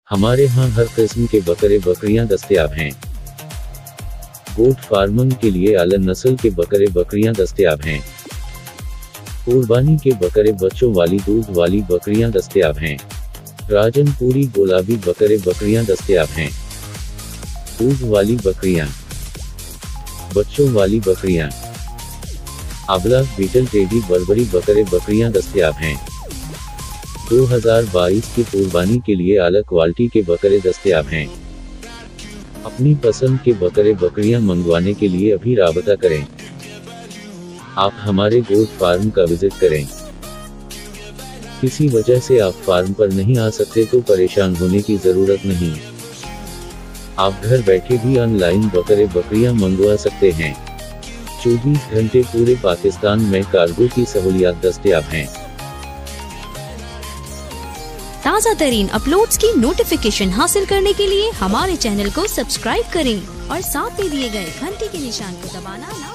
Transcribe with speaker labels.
Speaker 1: हमारे यहाँ हर किस्म के बकरे बकरियां दस्तयाब हैं। गोट फार्मिंग के लिए आला नस्ल के बकरे बकरियां दस्तयाब हैं। कुर्बानी के बकरे बच्चों वाली दूध वाली बकरियां दस्तयाब हैं। राजनपुरी गुलाबी बकरे बकरियां दस्तयाब हैं। दूध वाली बकरियां, बच्चों वाली बकरियां, आबला बीटल टेडी बर्बरी बकरे बकरियां दस्तयाब हैं। 2022 की कुर्बानी के लिए आला क्वालिटी के बकरे दस्तयाब हैं। अपनी पसंद के बकरे बकरियां मंगवाने के लिए अभी राबता करें। आप हमारे गोट फार्म का विजिट करें। किसी वजह से आप फार्म पर नहीं आ सकते तो परेशान होने की जरूरत नहीं। आप घर बैठे भी ऑनलाइन बकरे बकरियां मंगवा सकते हैं। 24 घंटे पूरे पाकिस्तान में कार्गो की सहूलियत दस्तयाब हैं।
Speaker 2: ताज़ा तरीन अपलोड्स की नोटिफिकेशन हासिल करने के लिए हमारे चैनल को सब्सक्राइब करें और साथ में दिए गए घंटी के निशान को दबाना ना